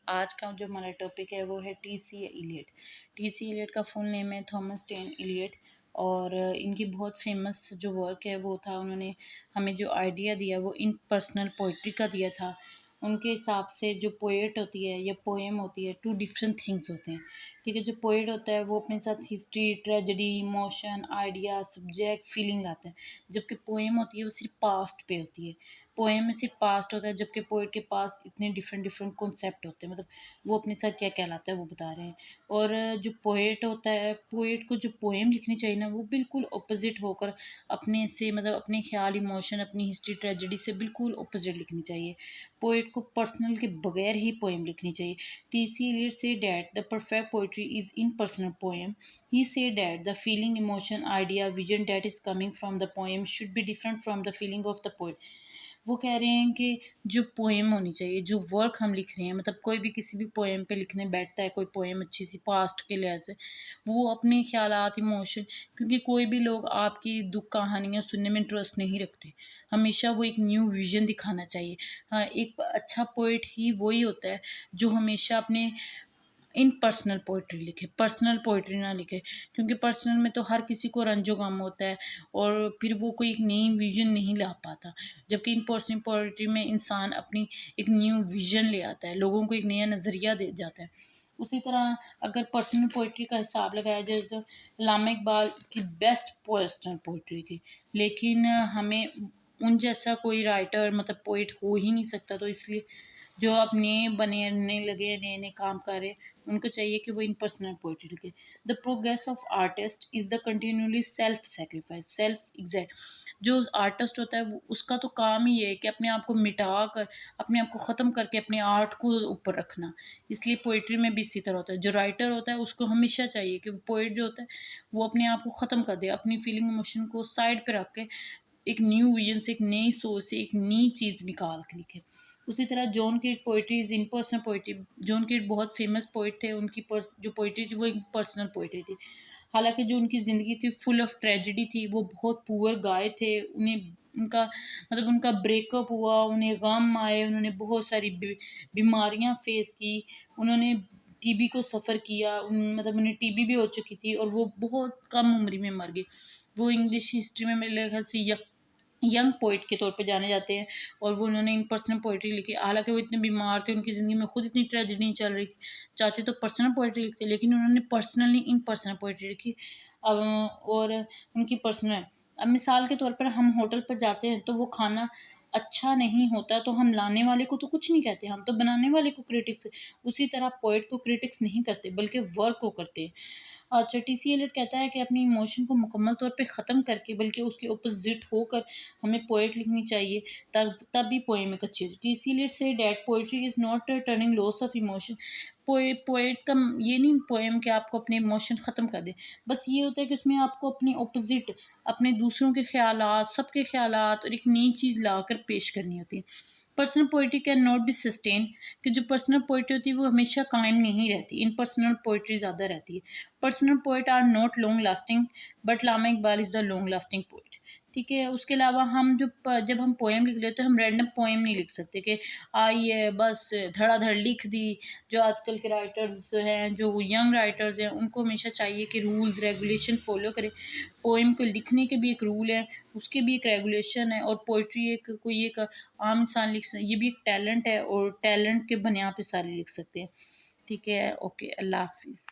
آج کا جو ہمارا ٹاپک ہے وہ ہے T S Eliot. T S Eliot کا فل نیم ہے تھامس ٹین ایلیٹ، اور ان کی بہت فیمس جو ورک ہے وہ تھا، انہوں نے ہمیں جو آئیڈیا دیا وہ ان پرسنل پوئٹری کا دیا تھا۔ ان کے حساب سے جو پوئٹ ہوتی ہے یا پوئم ہوتی ہے، ٹو ڈفرینٹ تھنگس ہوتے ہیں، ٹھیک ہے۔ جو پوئٹ ہوتا ہے وہ اپنے ساتھ history, tragedy, emotion, idea, subject, feeling لاتا ہے، جبکہ پوئم ہوتی ہے وہ صرف پاسٹ پہ ہوتی ہے۔ پوئم میں صرف پاسٹ ہوتا ہے، جبکہ پوئٹ کے پاس اتنے ڈفرینٹ کنسیپٹ ہوتے ہیں، مطلب وہ اپنے ساتھ کیا کہلاتا ہے وہ بتا رہے ہیں۔ اور جو پوئٹ ہوتا ہے، پوئٹ کو جو پوئم لکھنی چاہیے نا، وہ بالکل اپوزٹ ہو کر اپنے سے، مطلب اپنے خیال، ایموشن، اپنی ہسٹری، ٹریجڈی سے بالکل اپوزٹ لکھنی چاہیے۔ پوئٹ کو پرسنل کے بغیر ہی پوئم لکھنی چاہیے۔ ٹی سی ایلیٹ سے that the perfect poetry is in personal poem. He said that the feeling, emotion, idea, vision that is coming from the poem should be different from the feeling of the poet. وہ کہہ رہے ہیں کہ جو poem ہونی چاہیے، جو work ہم لکھ رہے ہیں، مطلب کوئی بھی کسی بھی پوئم پہ لکھنے بیٹھتا ہے، کوئی پوئم اچھی سی پاسٹ کے لحاظ سے، وہ اپنے خیالات، ایموشن، کیونکہ کوئی بھی لوگ آپ کی دکھ کہانیاں سننے میں انٹرسٹ نہیں رکھتے، ہمیشہ وہ ایک نیو ویژن دکھانا چاہیے۔ ہاں، ایک اچھا پوئٹ ہی وہی ہوتا ہے جو ہمیشہ اپنے ان پرسنل پوئٹری لکھے، پرسنل پوئٹری نہ لکھے، کیونکہ پرسنل میں تو ہر کسی کو رنج و غم ہوتا ہے، اور پھر وہ کوئی ایک نئی ویژن نہیں لا پاتا، جبکہ ان پرسنل پوئٹری میں انسان اپنی ایک نیو ویژن لے آتا ہے، لوگوں کو ایک نیا نظریہ دے جاتا ہے۔ اسی طرح اگر پرسنل پوئٹری کا حساب لگایا جائے تو علامہ اقبال کی بیسٹ پرسنل پوئٹری تھی، لیکن ہمیں ان جیسا کوئی رائٹر، مطلب پوئٹ ہو ہی نہیں سکتا، تو اس لیے جو اب نئے بننے لگے، نئے نئے کام کر رہے، ان کو چاہیے کہ وہ ان پرسنل پوئٹری لکھے۔ The progress of artist is the continually self sacrifice, self exact. جو آرٹسٹ ہوتا ہے وہ اس کا تو کام ہی ہے کہ اپنے آپ کو مٹا کر، اپنے آپ کو ختم کر کے اپنے آرٹ کو اوپر رکھنا، اس لیے پوئٹری میں بھی اسی طرح ہوتا ہے۔ جو رائٹر ہوتا ہے اس کو ہمیشہ چاہیے کہ پوئٹ جو ہوتا ہے وہ اپنے آپ کو ختم کر دے، اپنی فیلنگ، ایموشن کو سائڈ پہ رکھ کے ایک نیو ویژن سے، ایک نئی سوچ سے ایک نئی چیز نکال کے لکھے۔ اسی طرح جون کیٹ پوئٹری از ان پرسنل پوئٹری۔ جون کیٹ بہت فیمس پوئٹ تھے، ان کی جو پوئٹری تھی وہ ایک پرسنل پوئٹری تھی، حالانکہ جو ان کی زندگی تھی فل آف ٹریجڈی تھی، وہ بہت پور گائے تھے، ان کا بریک اپ ہوا، انہیں غم آئے، انہوں نے بہت ساری بیماریاں فیس کی، انہوں نے ٹی بی کو سفر کیا، مطلب انہیں ٹی بی بھی ہو چکی تھی، اور وہ بہت کم عمری میں مر گئے۔ وہ انگلش ہسٹری میں میرے خیال سے ینگ پوئٹ کے طور پہ جانے جاتے ہیں، اور وہ انہوں نے ان پرسنل پوئٹری لکھی، حالانکہ وہ اتنے بیمار تھے، ان کی زندگی میں خود اتنی ٹریجڈی نہیں چل رہی تھی، چاہتے تو پرسنل پوئٹری لکھتے، لیکن انہوں نے پرسنلی ان پرسنل پوئٹری لکھی۔ اور ان کی پرسنل، اب مثال کے طور پر ہم ہوٹل پر جاتے ہیں تو وہ کھانا اچھا نہیں ہوتا تو ہم لانے والے کو تو کچھ نہیں کہتے، ہم تو بنانے والے کو کریٹکس، اسی طرح پوئٹ کو کریٹکس نہیں کرتے بلکہ ورک کو کرتے ہیں۔ اچھا، ٹی سی ایلیٹ کہتا ہے کہ اپنی ایموشن کو مکمل طور پہ ختم کر کے، بلکہ اس کے اپوزٹ ہو کر ہمیں پوئٹ لکھنی چاہیے، تب بھی پوئم ایک اچھی ہوتی ہے۔ ٹی سی ایلیٹ سے that poetry is not turning loose of emotion. Poet کا یہ نہیں پوئم کہ آپ کو اپنے ایموشن ختم کر دے، بس یہ ہوتا ہے کہ اس میں آپ کو اپنے اپوزٹ، اپنے دوسروں کے خیالات، سب کے خیالات، اور ایک نئی چیز لا کر پیش کرنی ہوتی ہے۔ Personal poetry can not be sustain, کہ جو پرسنل پوئٹری ہوتی ہے وہ ہمیشہ قائم نہیں رہتی، ان پرسنل پوئٹری زیادہ رہتی ہے۔ Personal poet are not long lasting, but Allama Iqbal is the long lasting poet, ٹھیک ہے۔ اس کے علاوہ جب ہم پوئم لکھ لیتے ہیں، ہم رینڈم پوئم نہیں لکھ سکتے کہ آئیے بس دھڑا دھڑ لکھ دی۔ جو آج کل کے رائٹرز ہیں، جو ینگ رائٹرز ہیں، ان کو ہمیشہ چاہیے کہ رولز ریگولیشن فالو کرے۔ پوئم کو لکھنے کے بھی ایک رول ہے، اس کے بھی ایک ریگولیشن ہے، اور پوئٹری کوئی ایک عام انسان لکھ سکتا ہے، یہ بھی ایک ٹیلنٹ ہے، اور ٹیلنٹ کے بنیاد پہ سارے لکھ سکتے ہیں، ٹھیک ہے۔ اوکے، اللہ حافظ۔